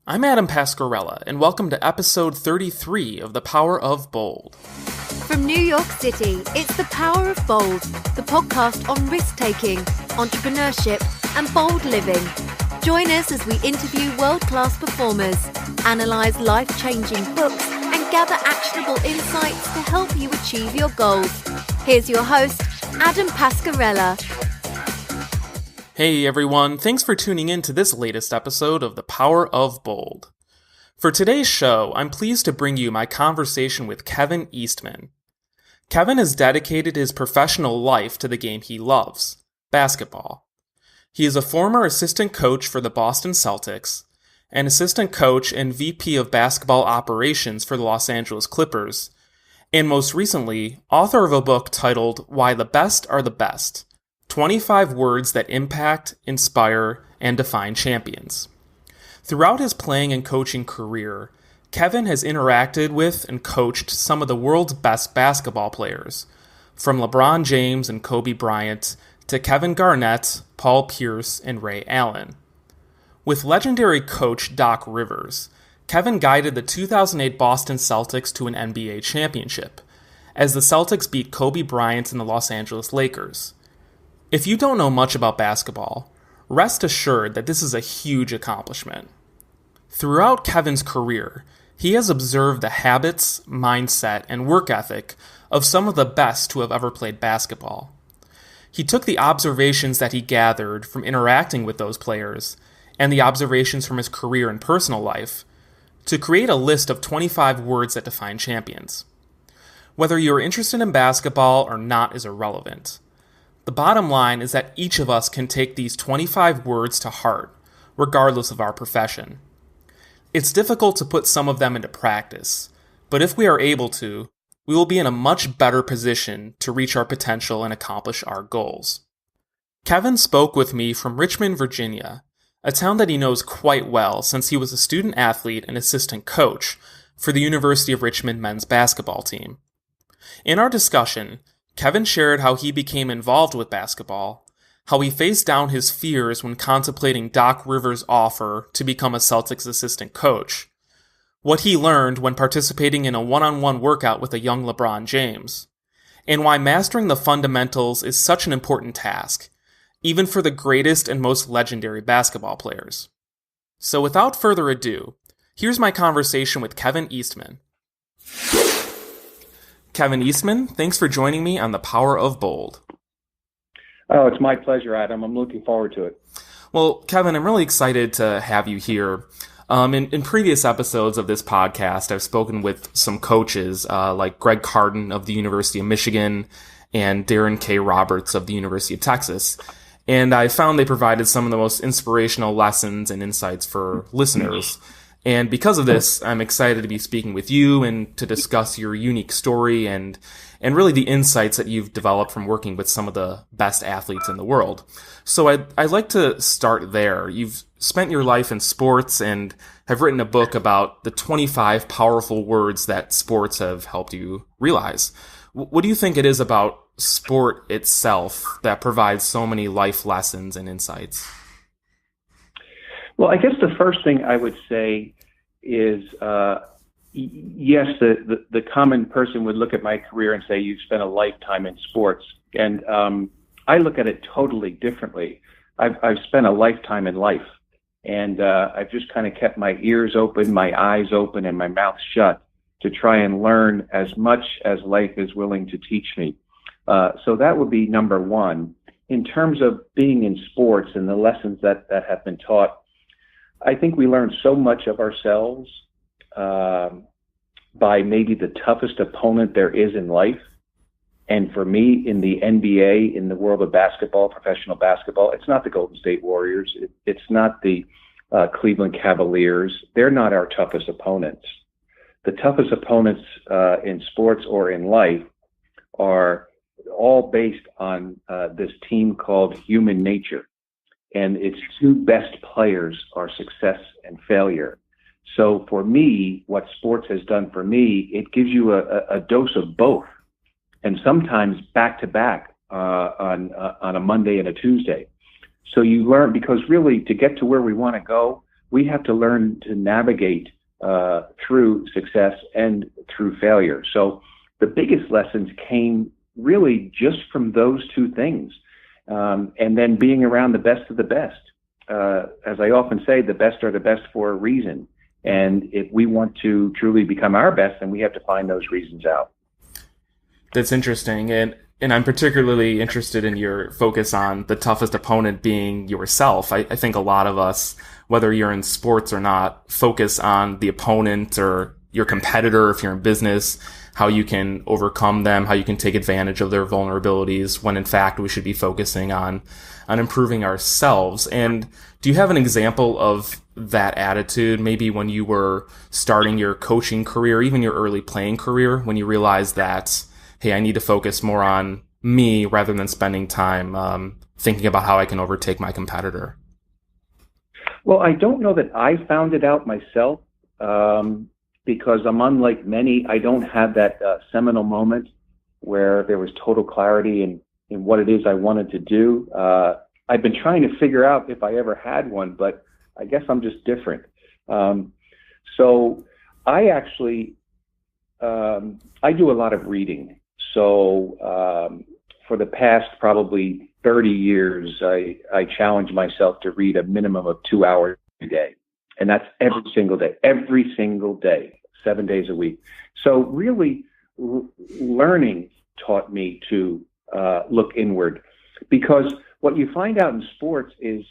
I'm Adam Pascarella, and welcome to episode 33 of The Power of Bold. From New York City, it's The Power of Bold, the podcast on risk-taking, entrepreneurship, and bold living. Join us as we interview world-class performers, analyse life-changing books, and gather actionable insights to help you achieve your goals. Here's your host, Adam Pascarella. Hey everyone, thanks for tuning in to this latest episode of The Power of Bold. For today's show, I'm pleased to bring you my conversation with Kevin Eastman. Kevin has dedicated his professional life to the game he loves, basketball. He is a former assistant coach for the Boston Celtics, an assistant coach and VP of basketball operations for the Los Angeles Clippers, and most recently, author of a book titled Why the Best Are the Best: 25 Words That Impact, Inspire, and Define Champions. Throughout his playing and coaching career, Kevin has interacted with and coached some of the world's best basketball players, from LeBron James and Kobe Bryant to Kevin Garnett, Paul Pierce, and Ray Allen. With legendary coach Doc Rivers, Kevin guided the 2008 Boston Celtics to an NBA championship, as the Celtics beat Kobe Bryant and the Los Angeles Lakers. If you don't know much about basketball, rest assured that this is a huge accomplishment. Throughout Kevin's career, he has observed the habits, mindset, and work ethic of some of the best who have ever played basketball. He took the observations that he gathered from interacting with those players and the observations from his career and personal life to create a list of 25 words that define champions. Whether you're interested in basketball or not is irrelevant. The bottom line is that each of us can take these 25 words to heart, regardless of our profession. It's difficult to put some of them into practice, but if we are able to, we will be in a much better position to reach our potential and accomplish our goals. Kevin spoke with me from Richmond, Virginia, a town that he knows quite well since he was a student athlete and assistant coach for the University of Richmond men's basketball team. In our discussion, Kevin shared how he became involved with basketball, how he faced down his fears when contemplating Doc Rivers' offer to become a Celtics assistant coach, what he learned when participating in a one-on-one workout with a young LeBron James, and why mastering the fundamentals is such an important task, even for the greatest and most legendary basketball players. So without further ado, here's my conversation with Kevin Eastman. Kevin Eastman, thanks for joining me on The Power of Bold. Oh, it's my pleasure, Adam. I'm looking forward to it. Well, Kevin, I'm really excited to have you here. In previous episodes of this podcast, I've spoken with some coaches like Greg Carden of the University of Michigan and Darren K. Roberts of the University of Texas. And I found they provided some of the most inspirational lessons and insights for listeners. And because of this, I'm excited to be speaking with you and to discuss your unique story and really the insights that you've developed from working with some of the best athletes in the world. So I'd like to start there. You've spent your life in sports and have written a book about the 25 powerful words that sports have helped you realize. What do you think it is about sport itself that provides so many life lessons and insights? Well, I guess the first thing I would say is, yes, the common person would look at my career and say, you've spent a lifetime in sports. And I look at it totally differently. I've spent a lifetime in life. And I've just kind of kept my ears open, my eyes open, and my mouth shut to try and learn as much as life is willing to teach me. So that would be number one. In terms of being in sports and the lessons that have been taught, I think we learn so much of ourselves by maybe the toughest opponent there is in life. And for me, in the NBA, in the world of basketball, professional basketball, it's not the Golden State Warriors. It's not the Cleveland Cavaliers. They're not our toughest opponents. The toughest opponents in sports or in life are all based on this team called human nature. And its two best players are success and failure. So for me, what sports has done for me, it gives you a dose of both, and sometimes back to back on a Monday and a Tuesday. So you learn, because really to get to where we want to go, we have to learn to navigate through success and through failure. So the biggest lessons came really just from those two things. And then being around the best of the best. As I often say, the best are the best for a reason. And if we want to truly become our best, then we have to find those reasons out. That's interesting. And I'm particularly interested in your focus on the toughest opponent being yourself. I think a lot of us, whether you're in sports or not, focus on the opponent or your competitor if you're in business, how you can overcome them, how you can take advantage of their vulnerabilities, when in fact we should be focusing on improving ourselves. And do you have an example of that attitude, maybe when you were starting your coaching career, even your early playing career, when you realized that, hey, I need to focus more on me rather than spending time thinking about how I can overtake my competitor? Well, I don't know that I found it out myself, because I'm unlike many. I don't have that seminal moment where there was total clarity in what it is I wanted to do. I've been trying to figure out if I ever had one, but I guess I'm just different. So I actually, I do a lot of reading. So for the past probably 30 years, I challenge myself to read a minimum of 2 hours a day. And that's every single day, 7 days a week. So really learning taught me to look inward, because what you find out in sports is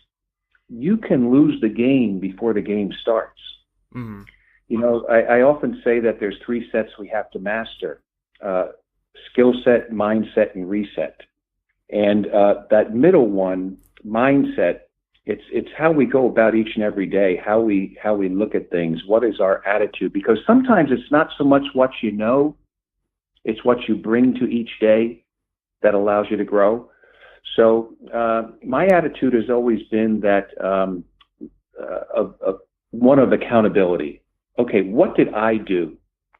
you can lose the game before the game starts. Mm-hmm. You know, I often say that there's 3 sets we have to master: skill set, mindset, and reset. And that middle one, mindset, it's how we go about each and every day, how we look at things, what is our attitude. Because sometimes it's not so much what you know, it's what you bring to each day that allows you to grow. So my attitude has always been that one of accountability. Okay, what did I do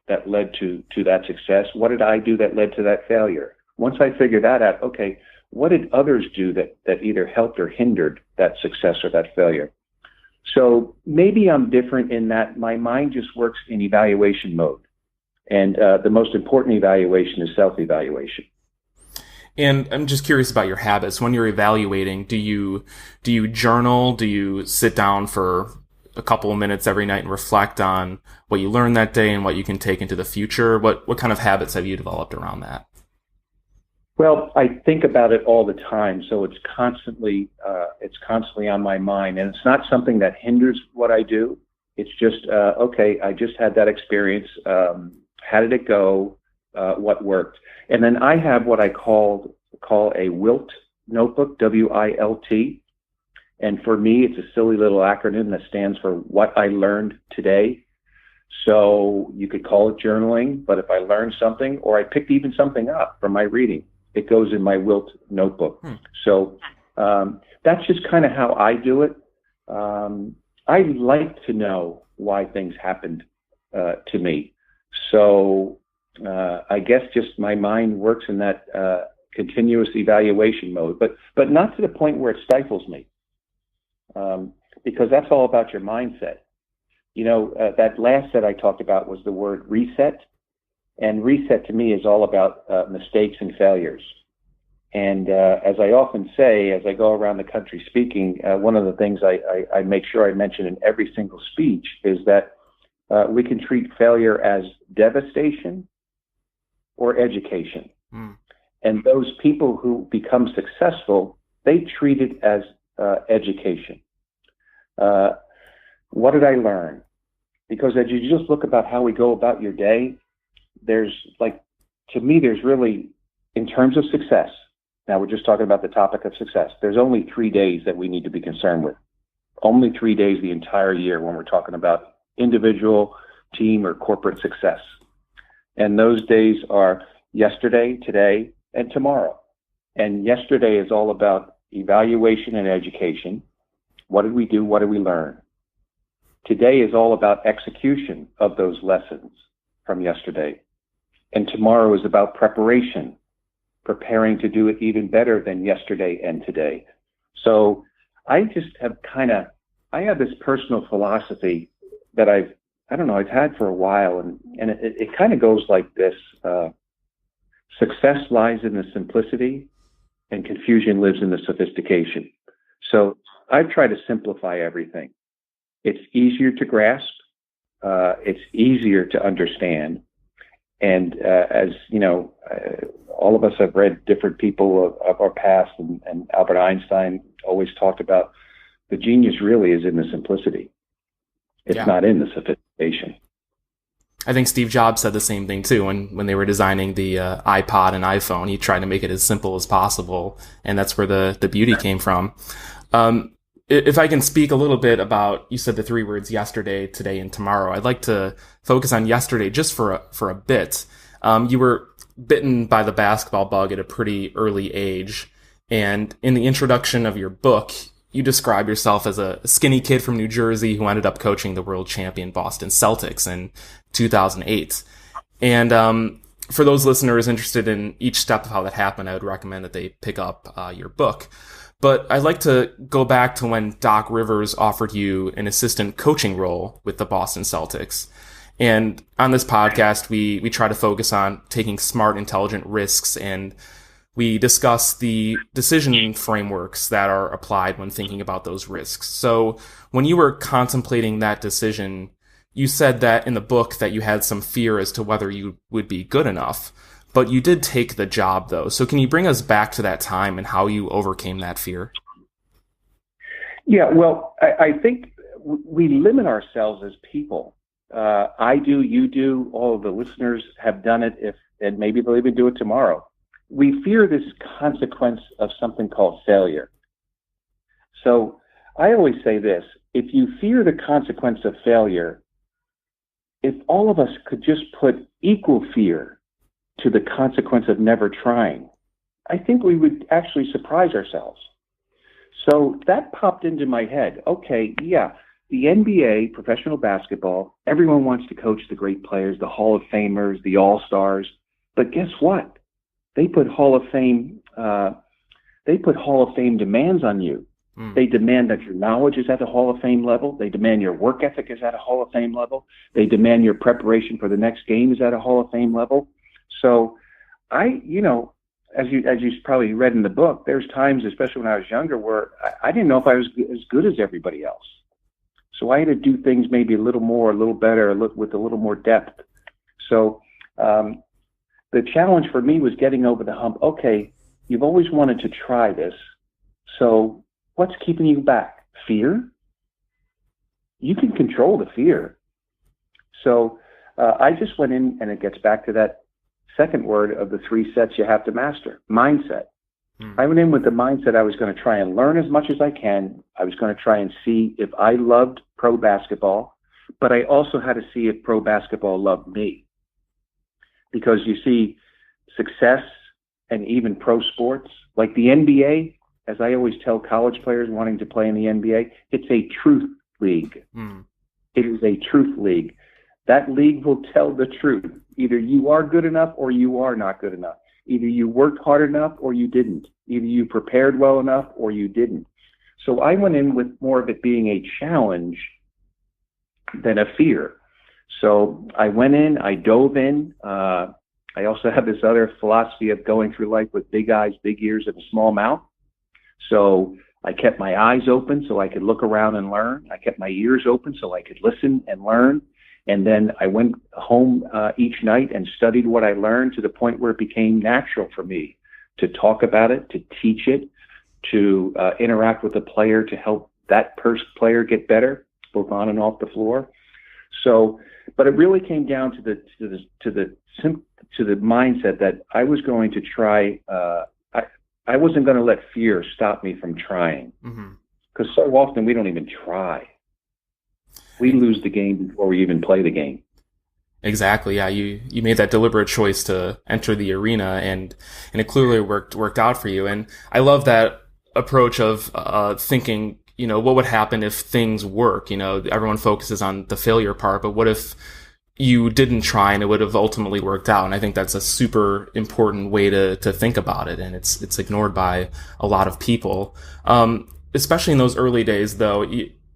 that led to that success? What did I do that led to that failure? Once I figure that out, okay, what did others do that either helped or hindered that success or that failure? So maybe I'm different in that my mind just works in evaluation mode. And the most important evaluation is self-evaluation. And I'm just curious about your habits. When you're evaluating, do you journal? Do you sit down for a couple of minutes every night and reflect on what you learned that day and what you can take into the future? What kind of habits have you developed around that? Well, I think about it all the time, so it's constantly on my mind, and it's not something that hinders what I do. It's just okay, I just had that experience. How did it go? What worked? And then I have what I call a WILT notebook, WILT. And for me, it's a silly little acronym that stands for what I learned today. So you could call it journaling, but if I learned something or I picked even something up from my reading, it goes in my WILT notebook. So that's just kind of how I do it. I like to know why things happened to me. So I guess just my mind works in that continuous evaluation mode, but not to the point where it stifles me, because that's all about your mindset. You know, that last set I talked about was the word reset, and reset to me is all about mistakes and failures. And as I often say, as I go around the country speaking, one of the things I make sure I mention in every single speech is that we can treat failure as devastation or education. And those people who become successful, they treat it as education. What did I learn? Because as you just look about how we go about your day, to me, there's really, in terms of success, now we're just talking about the topic of success, there's only 3 days that we need to be concerned with. Only 3 days the entire year when we're talking about individual, team, or corporate success. And those days are yesterday, today, and tomorrow. And yesterday is all about evaluation and education. What did we do? What did we learn? Today is all about execution of those lessons from yesterday. And tomorrow is about preparation, preparing to do it even better than yesterday and today. So I just have kind of I have this personal philosophy that I've had for a while, and it kind of goes like this. Success lies in the simplicity, and confusion lives in the sophistication. So I've tried to simplify everything. It's easier to grasp. It's easier to understand. And as you know, all of us have read different people of our past, and Albert Einstein always talked about the genius really is in the simplicity. It's not in the sophistication. I think Steve Jobs said the same thing too when they were designing the iPod and iPhone. He tried to make it as simple as possible, and that's where the beauty came from. If I can speak a little bit about, you said the three words yesterday, today, and tomorrow. I'd like to focus on yesterday just for a bit. You were bitten by the basketball bug at a pretty early age, and in the introduction of your book, you describe yourself as a skinny kid from New Jersey who ended up coaching the world champion Boston Celtics in 2008. And for those listeners interested in each step of how that happened, I would recommend that they pick up your book. But I'd like to go back to when Doc Rivers offered you an assistant coaching role with the Boston Celtics. And on this podcast, we try to focus on taking smart, intelligent risks, and we discuss the decision frameworks that are applied when thinking about those risks. So when you were contemplating that decision, you said that in the book that you had some fear as to whether you would be good enough, but you did take the job though. So can you bring us back to that time and how you overcame that fear? Yeah, well, I think we limit ourselves as people. I do, you do, all of the listeners have done it, and maybe they'll even do it tomorrow. We fear this consequence of something called failure. So I always say this: if you fear the consequence of failure, if all of us could just put equal fear to the consequence of never trying, I think we would actually surprise ourselves. So that popped into my head. Okay, yeah, the NBA, professional basketball, everyone wants to coach the great players, the Hall of Famers, the All-Stars. But guess what? They put Hall of Fame demands on you. They demand that your knowledge is at the Hall of Fame level. They demand your work ethic is at a Hall of Fame level. They demand your preparation for the next game is at a Hall of Fame level. So as you probably read in the book, there's times, especially when I was younger, where I didn't know if I was as good as everybody else. So I had to do things maybe a little more, a little better, with a little more depth. So the challenge for me was getting over the hump. Okay, you've always wanted to try this. So what's keeping you back? Fear? You can control the fear. So I just went in, and it gets back to that second word of the three sets you have to master: mindset. I went in with the mindset I was going to try and learn as much as I can. I was going to try and see if I loved pro basketball, but I also had to see if pro basketball loved me. Because you see, success and even pro sports, like the NBA, as I always tell college players wanting to play in the NBA, it's a truth league. It is a truth league. That league will tell the truth. Either you are good enough or you are not good enough. Either you worked hard enough or you didn't. Either you prepared well enough or you didn't. So I went in with more of it being a challenge than a fear. So I went in, I dove in. I also have this other philosophy of going through life with big eyes, big ears, and a small mouth. So I kept my eyes open so I could look around and learn. I kept my ears open so I could listen and learn. And then I went home each night and studied what I learned to the point where it became natural for me to talk about it, to teach it, to interact with the player to help that player get better, both on and off the floor. So, but it really came down to the mindset that I was going to try. I wasn't going to let fear stop me from trying, because so often we don't even try. We lose the game before we even play the game. Exactly. Yeah. You made that deliberate choice to enter the arena, and it clearly worked out for you. And I love that approach of thinking, what would happen if things work? Everyone focuses on the failure part, but what if you didn't try and it would have ultimately worked out? And I think that's a super important way to think about it. And it's ignored by a lot of people. Especially in those early days, though,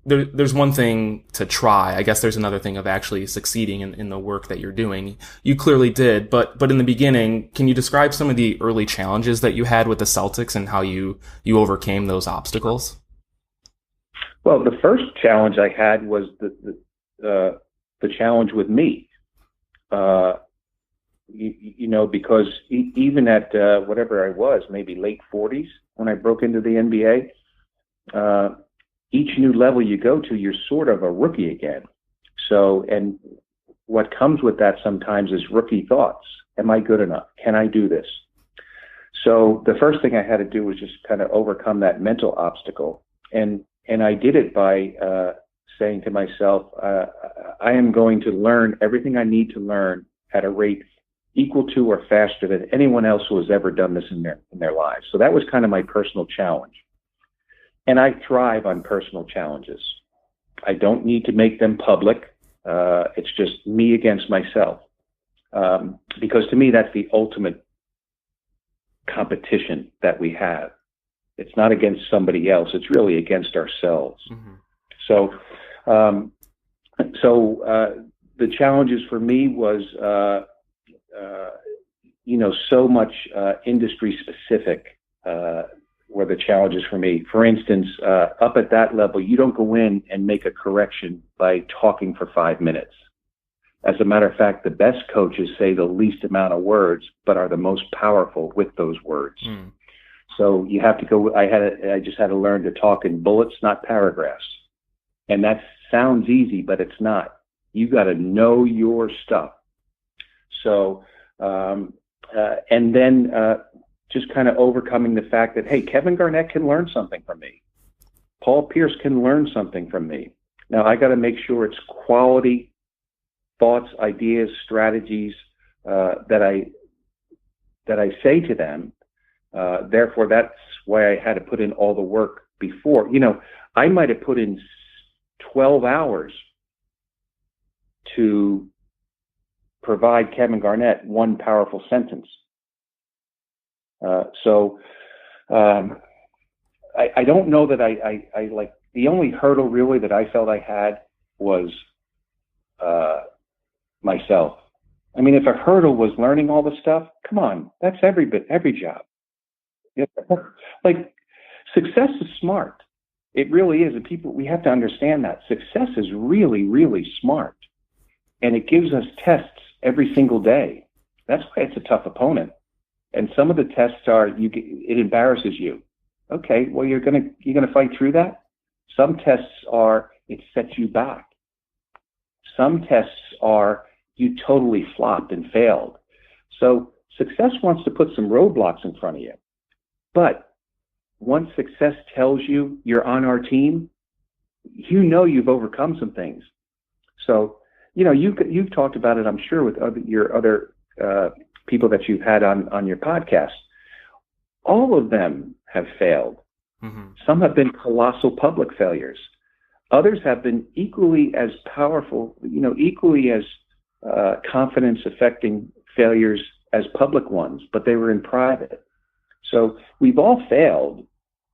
there's one thing to try. I guess there's another thing of actually succeeding in the work that you're doing. You clearly did, but in the beginning, can you describe some of the early challenges that you had with the Celtics and how you overcame those obstacles? Well, the first challenge I had was the challenge with me. Because even at whatever I was, maybe late 40s when I broke into the NBA, each new level you go to, you're sort of a rookie again. So, and what comes with that sometimes is rookie thoughts. Am I good enough? Can I do this? So the first thing I had to do was just kind of overcome that mental obstacle. And I did it by saying to myself, I am going to learn everything I need to learn at a rate equal to or faster than anyone else who has ever done this in their lives. So that was kind of my personal challenge. And I thrive on personal challenges. I don't need to make them public. It's just me against myself. Because to me, that's the ultimate competition that we have. It's not against somebody else. It's really against ourselves. Mm-hmm. So the challenges for me was, so much industry specific were the challenges for me. For instance, up at that level, you don't go in and make a correction by talking for 5 minutes. As a matter of fact, the best coaches say the least amount of words, but are the most powerful with those words. Mm. So you have to go. I just had to learn to talk in bullets, not paragraphs. And that sounds easy, but it's not. You got to know your stuff. So, and then just kind of overcoming the fact that, hey, Kevin Garnett can learn something from me. Paul Pierce can learn something from me. Now I got to make sure it's quality thoughts, ideas, strategies that I say to them. Therefore, that's why I had to put in all the work before. I might have put in 12 hours to provide Kevin Garnett one powerful sentence. I don't know that I like, the only hurdle really that I felt I had was myself. I mean, if a hurdle was learning all the stuff, come on, that's every job. Like, success is smart. It really is. And we have to understand that success is really, really smart. And it gives us tests every single day. That's why it's a tough opponent. And some of the tests are, it embarrasses you. Okay, well, you're gonna fight through that. Some tests are, it sets you back. Some tests are, you totally flopped and failed. So success wants to put some roadblocks in front of you. But once success tells you you're on our team, you've overcome some things. So, you've talked about it, I'm sure, with your other people that you've had on your podcast. All of them have failed. Mm-hmm. Some have been colossal public failures. Others have been equally as powerful, equally as confidence-affecting failures as public ones, but they were in private. So we've all failed,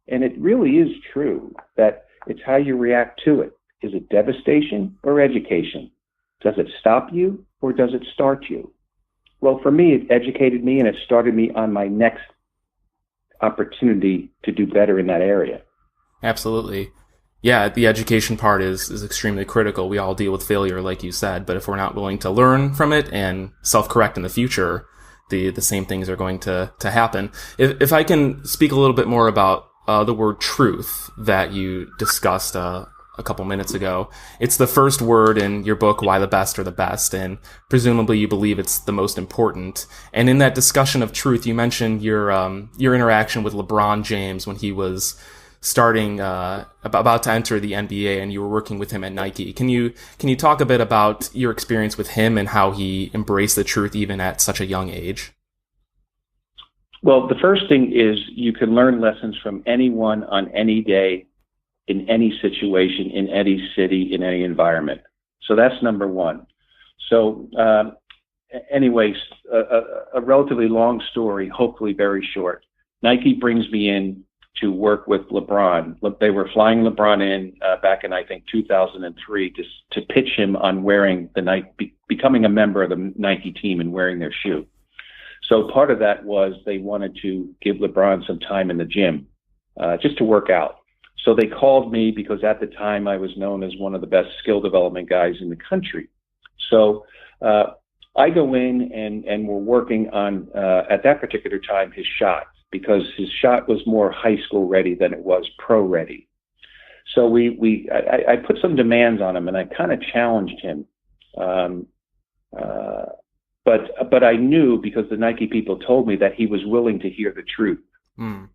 and it really is true that it's how you react to it. Is it devastation or education? Does it stop you or does it start you? Well, for me, it educated me and it started me on my next opportunity to do better in that area. Absolutely. Yeah, the education part is extremely critical. We all deal with failure, like you said, but if we're not willing to learn from it and self-correct in the future, the same things are going to happen. If I can speak a little bit more about the word truth that you discussed a couple minutes ago. It's the first word in your book, Why the Best Are the Best, and presumably you believe it's the most important. And in that discussion of truth, you mentioned your interaction with LeBron James when he was starting about to enter the NBA, and you were working with him at Nike. Can you talk a bit about your experience with him and how he embraced the truth even at such a young age? Well, the first thing is you can learn lessons from anyone on any day, in any situation, in any city, in any environment. So that's number one. So anyways, a relatively long story, hopefully very short. Nike brings me in to work with LeBron. They were flying LeBron in back in, I think, 2003 to pitch him on wearing the Nike, becoming a member of the Nike team and wearing their shoe. So part of that was they wanted to give LeBron some time in the gym just to work out. So they called me because at the time I was known as one of the best skill development guys in the country. So I go in and we're working on, at that particular time, his shot, because his shot was more high school ready than it was pro ready. So I put some demands on him and I kind of challenged him. But I knew, because the Nike people told me, that he was willing to hear the truth. Mm.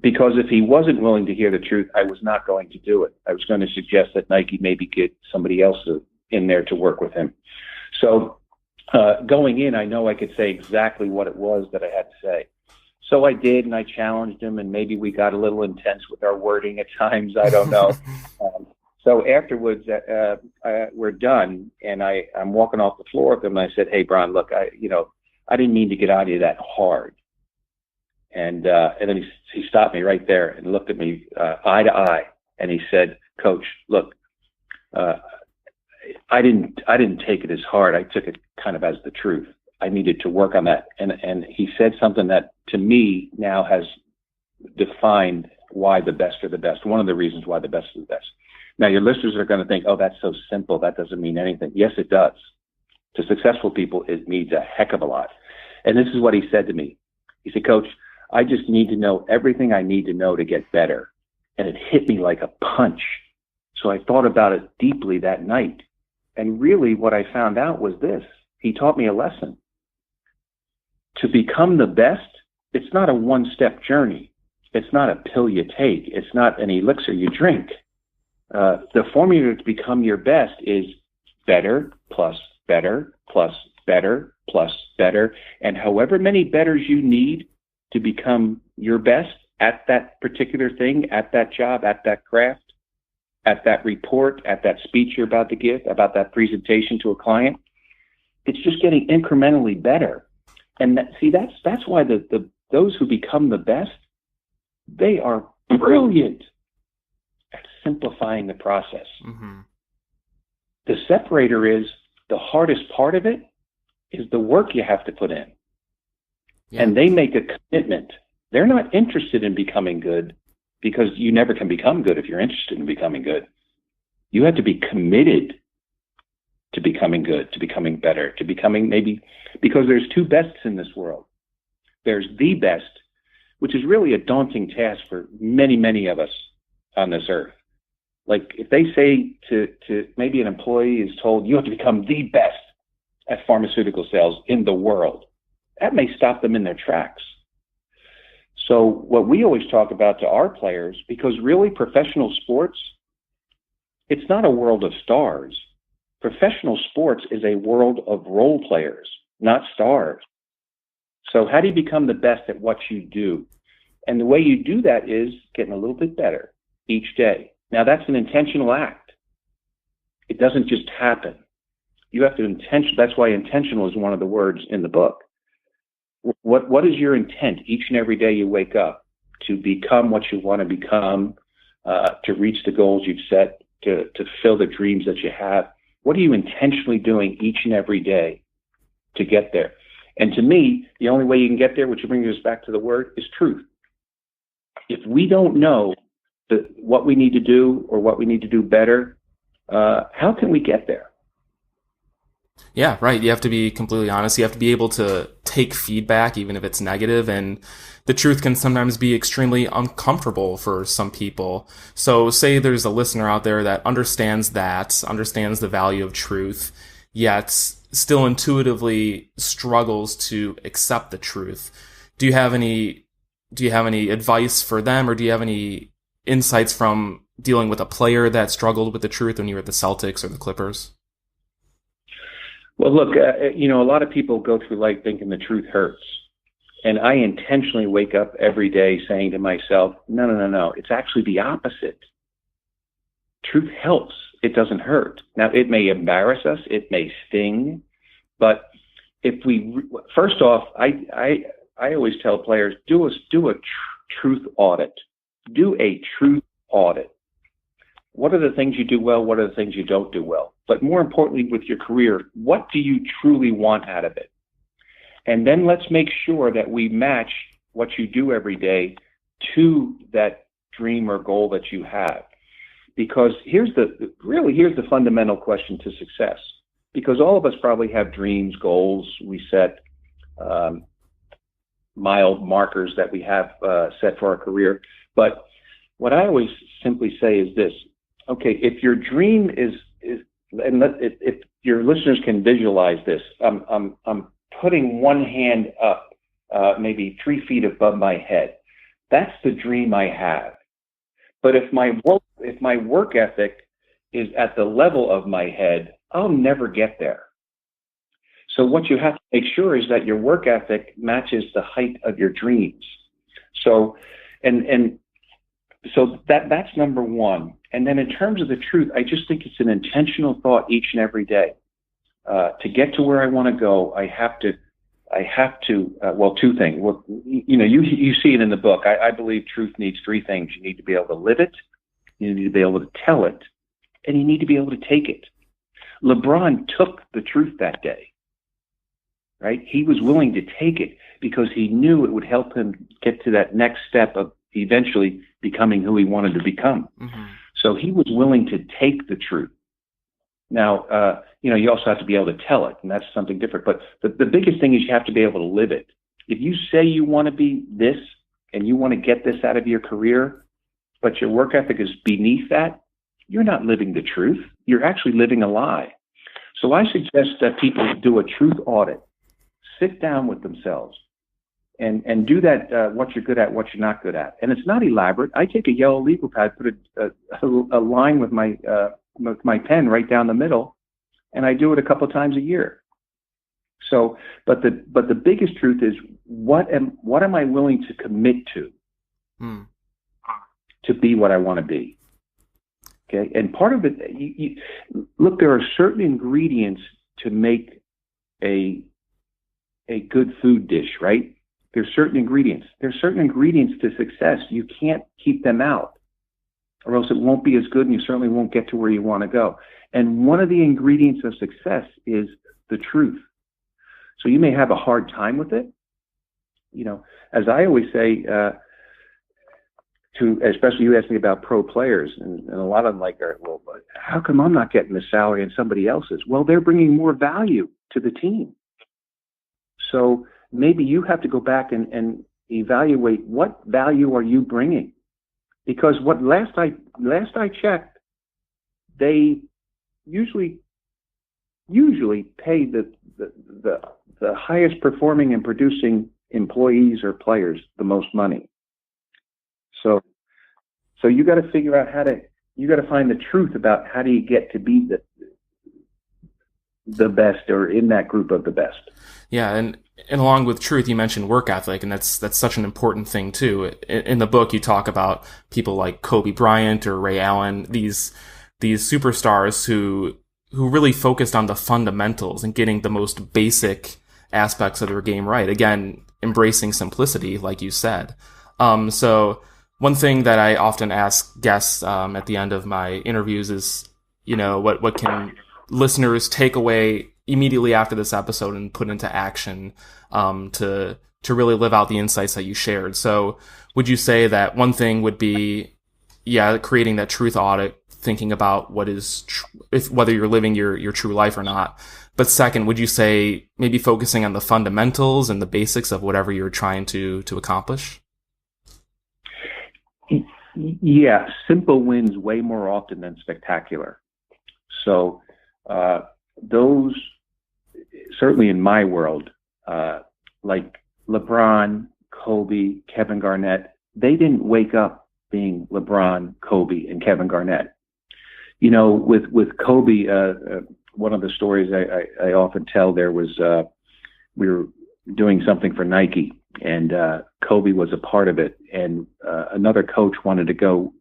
Because if he wasn't willing to hear the truth, I was not going to do it. I was going to suggest that Nike maybe get somebody else in there to work with him. So going in, I know I could say exactly what it was that I had to say. So I did, and I challenged him, and maybe we got a little intense with our wording at times. I don't know. So afterwards, we're done, and I'm walking off the floor with him, and I said, "Hey, Bron, look, I didn't mean to get on you that hard." And then he stopped me right there and looked at me eye to eye, and he said, "Coach, look, I didn't take it as hard. I took it kind of as the truth. I needed to work on that." And he said something that to me now has defined why the best are the best. One of the reasons why the best are the best. Now your listeners are going to think, "Oh, that's so simple. That doesn't mean anything." Yes, it does. To successful people, it means a heck of a lot. And this is what he said to me. He said, "Coach, I just need to know everything I need to know to get better." And it hit me like a punch. So I thought about it deeply that night. And really what I found out was this. He taught me a lesson. To become the best, it's not a one-step journey. It's not a pill you take. It's not an elixir you drink. The formula to become your best is better plus better plus better plus better. And however many betters you need to become your best at that particular thing, at that job, at that craft, at that report, at that speech you're about to give, about that presentation to a client, it's just getting incrementally better. And that's why those who become the best, they are brilliant at simplifying the process. Mm-hmm. The separator is the hardest part of it is the work you have to put in. Yeah. And they make a commitment. They're not interested in becoming good, because you never can become good if you're interested in becoming good. You have to be committed to becoming good, to becoming better, to becoming maybe, because there's two bests in this world. There's the best, which is really a daunting task for many, many of us on this earth. Like if they say to maybe an employee is told, you have to become the best at pharmaceutical sales in the world, that may stop them in their tracks. So what we always talk about to our players, because really professional sports, it's not a world of stars. Professional sports is a world of role players, not stars. So how do you become the best at what you do? And the way you do that is getting a little bit better each day. Now that's an intentional act. It doesn't just happen. You have to that's why intentional is one of the words in the book. What is your intent each and every day you wake up to become what you want to become, to reach the goals you've set, to fulfill the dreams that you have? What are you intentionally doing each and every day to get there? And to me, the only way you can get there, which brings us back to the word, is truth. If we don't know what we need to do or what we need to do better, how can we get there? Yeah, right. You have to be completely honest. You have to be able to take feedback, even if it's negative. And the truth can sometimes be extremely uncomfortable for some people. So say there's a listener out there that understands the value of truth, yet still intuitively struggles to accept the truth. Do you have any advice for them, or do you have any insights from dealing with a player that struggled with the truth when you were at the Celtics or the Clippers? Well, look, a lot of people go through life thinking the truth hurts. And I intentionally wake up every day saying to myself, no. It's actually the opposite. Truth helps. It doesn't hurt. Now, it may embarrass us. It may sting. But first off, I always tell players, do a truth audit. do a truth audit. What are the things you do well? What are the things you don't do well? But more importantly, with your career, what do you truly want out of it? And then let's make sure that we match what you do every day to that dream or goal that you have. Because here's the fundamental question to success. Because all of us probably have dreams, goals, we set mile markers that we have set for our career. But what I always simply say is this: okay, if your dream is if your listeners can visualize this, I'm putting one hand up, maybe 3 feet above my head. That's the dream I have. But if my work ethic is at the level of my head, I'll never get there. So what you have to make sure is that your work ethic matches the height of your dreams. So, so that's number one. And then in terms of the truth, I just think it's an intentional thought each and every day. To get to where I want to go, I have to, well, two things. Well, you see it in the book. I believe truth needs three things. You need to be able to live it, you need to be able to tell it, and you need to be able to take it. LeBron took the truth that day, right? He was willing to take it because he knew it would help him get to that next step of eventually becoming who he wanted to become. Mm-hmm. So he was willing to take the truth. Now, you also have to be able to tell it, and that's something different. But the biggest thing is you have to be able to live it. If you say you want to be this and you want to get this out of your career, but your work ethic is beneath that, you're not living the truth. You're actually living a lie. So I suggest that people do a truth audit, sit down with themselves, and do that, what you're good at, what you're not good at. And it's not elaborate. I take a yellow legal pad, put a line with my pen right down the middle, and I do it a couple of times a year. So, but the biggest truth is what am I willing to commit to be what I want to be? Okay, and part of it, look, there are certain ingredients to make a good food dish, right? There's certain ingredients. There's certain ingredients to success. You can't keep them out, or else it won't be as good, and you certainly won't get to where you want to go. And one of the ingredients of success is the truth. So you may have a hard time with it. As I always say, especially you asked me about pro players, and a lot of them well, how come I'm not getting the salary and somebody else is? Well, they're bringing more value to the team. So maybe you have to go back and evaluate what value are you bringing, because last I checked, they usually pay the highest performing and producing employees or players the most money. So you got to figure out you got to find the truth about how do you get to be the best, or in that group of the best. Yeah. And along with truth, you mentioned work ethic, and that's such an important thing too. In the book, you talk about people like Kobe Bryant or Ray Allen, these superstars who really focused on the fundamentals and getting the most basic aspects of their game right. Again, embracing simplicity, like you said. So one thing that I often ask guests at the end of my interviews is, what can listeners take away immediately after this episode and put into action to really live out the insights that you shared. So would you say that one thing would be, creating that truth audit, thinking about what is whether you're living your true life or not? But second, would you say maybe focusing on the fundamentals and the basics of whatever you're trying to accomplish? Yeah, simple wins way more often than spectacular. So those, certainly in my world, like LeBron, Kobe, Kevin Garnett, they didn't wake up being LeBron, Kobe, and Kevin Garnett. With Kobe, one of the stories I often tell, there was we were doing something for Nike, and Kobe was a part of it, and another coach wanted to go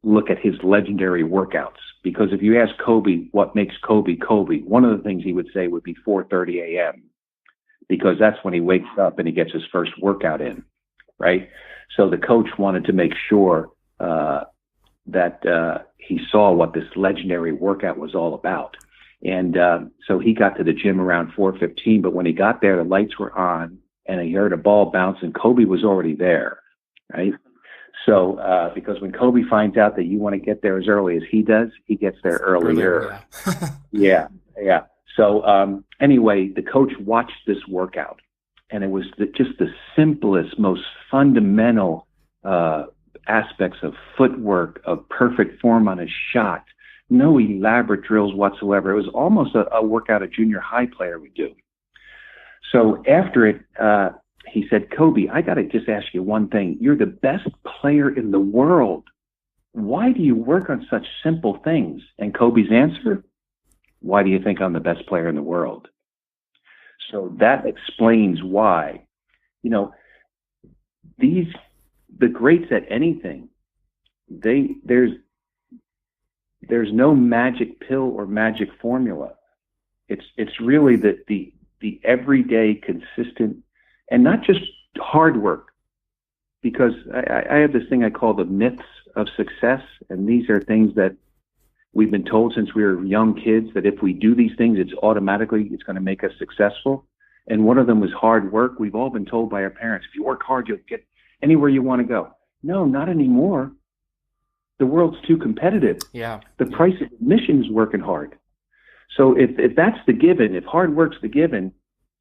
look at his legendary workouts, because if you ask Kobe what makes Kobe Kobe, one of the things he would say would be 4:30 a.m. because that's when he wakes up and he gets his first workout in, right? So the coach wanted to make sure he saw what this legendary workout was all about. And so he got to the gym around 4:15, but when he got there, the lights were on, and he heard a ball bounce, and Kobe was already there, right? So because when Kobe finds out that you want to get there as early as he does, he gets there earlier. Yeah. Yeah. So anyway, the coach watched this workout, and it was just the simplest, most fundamental aspects of footwork, of perfect form on a shot, no elaborate drills whatsoever. It was almost a workout a junior high player would do. So after it, he said, Kobe, I got to just ask you one thing. You're the best player in the world. Why do you work on such simple things? And Kobe's answer, why do you think I'm the best player in the world? So that explains why, the greats at anything, there's no magic pill or magic formula. It's really the everyday, consistent, and not just hard work, because I have this thing I call the myths of success, and these are things that we've been told since we were young kids, that if we do these things, it's going to make us successful. And one of them was hard work. We've all been told by our parents, if you work hard, you'll get anywhere you want to go. No, not anymore. The world's too competitive. Yeah. The price of admission is working hard. So if that's the given, if hard work's the given,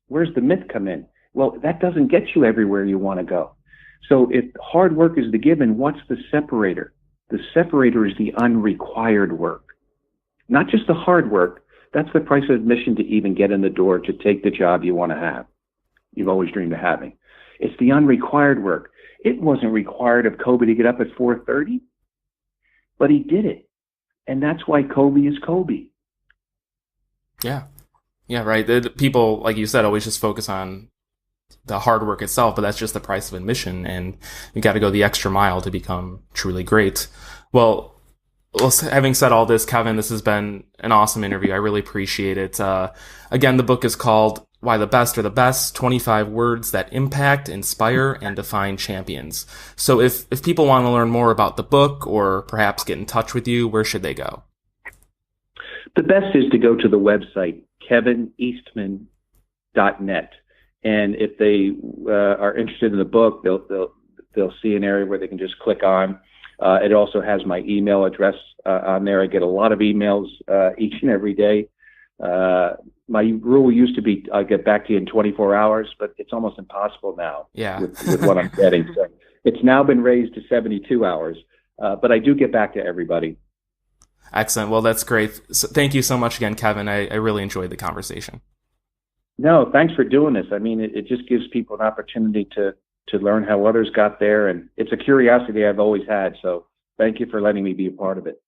where's the myth come in? Well, that doesn't get you everywhere you want to go. So if hard work is the given, what's the separator? The separator is the unrequired work. Not just the hard work. That's the price of admission to even get in the door to take the job you want to have. You've always dreamed of having. It's the unrequired work. It wasn't required of Kobe to get up at 4:30, but he did it. And that's why Kobe is Kobe. Yeah. Yeah, right. The people, like you said, always just focus on the hard work itself, but that's just the price of admission, and you got to go the extra mile to become truly great. Well, having said all this, Kevin, this has been an awesome interview. I really appreciate it. Again, the book is called Why the Best Are the Best, 25 Words That Impact, Inspire, and Define Champions. So if people want to learn more about the book or perhaps get in touch with you, where should they go? The best is to go to the website, kevineastman.net. And if they are interested in the book, they'll see an area where they can just click on. It also has my email address on there. I get a lot of emails each and every day. My rule used to be I'll get back to you in 24 hours, but it's almost impossible now with what I'm getting. So it's now been raised to 72 hours, but I do get back to everybody. Excellent. Well, that's great. So thank you so much again, Kevin. I really enjoyed the conversation. No, thanks for doing this. I mean, it just gives people an opportunity to learn how others got there, and it's a curiosity I've always had. So thank you for letting me be a part of it.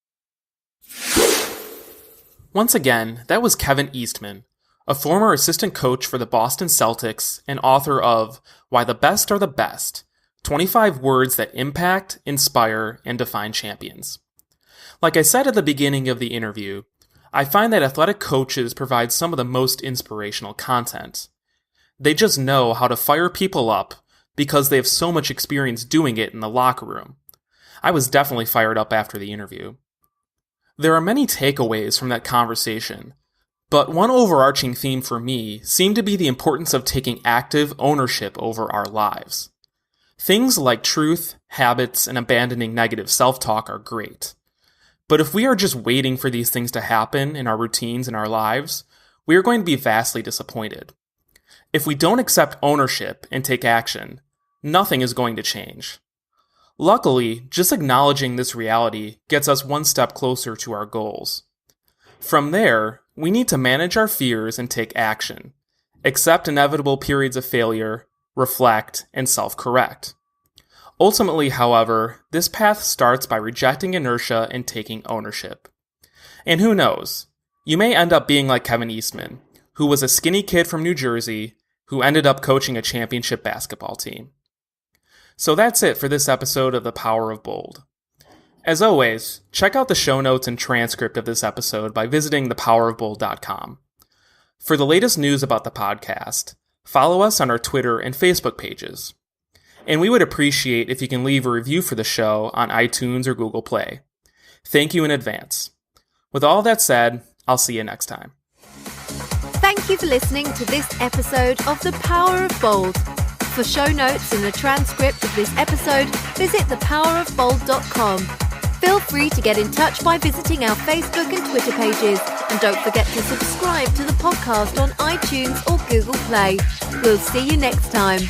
Once again, that was Kevin Eastman, a former assistant coach for the Boston Celtics and author of Why the Best Are the Best, 25 Words That Impact, Inspire, and Define Champions. Like I said at the beginning of the interview, I find that athletic coaches provide some of the most inspirational content. They just know how to fire people up because they have so much experience doing it in the locker room. I was definitely fired up after the interview. There are many takeaways from that conversation, but one overarching theme for me seemed to be the importance of taking active ownership over our lives. Things like truth, habits, and abandoning negative self-talk are great. But if we are just waiting for these things to happen in our routines and our lives, we are going to be vastly disappointed. If we don't accept ownership and take action, nothing is going to change. Luckily, just acknowledging this reality gets us one step closer to our goals. From there, we need to manage our fears and take action, accept inevitable periods of failure, reflect, and self-correct. Ultimately, however, this path starts by rejecting inertia and taking ownership. And who knows, you may end up being like Kevin Eastman, who was a skinny kid from New Jersey who ended up coaching a championship basketball team. So that's it for this episode of The Power of Bold. As always, check out the show notes and transcript of this episode by visiting thepowerofbold.com. For the latest news about the podcast, follow us on our Twitter and Facebook pages. and we would appreciate if you can leave a review for the show on iTunes or Google Play. Thank you in advance. With all that said, I'll see you next time. Thank you for listening to this episode of The Power of Bold. For show notes and a transcript of this episode, visit thepowerofbold.com. Feel free to get in touch by visiting our Facebook and Twitter pages. And don't forget to subscribe to the podcast on iTunes or Google Play. We'll see you next time.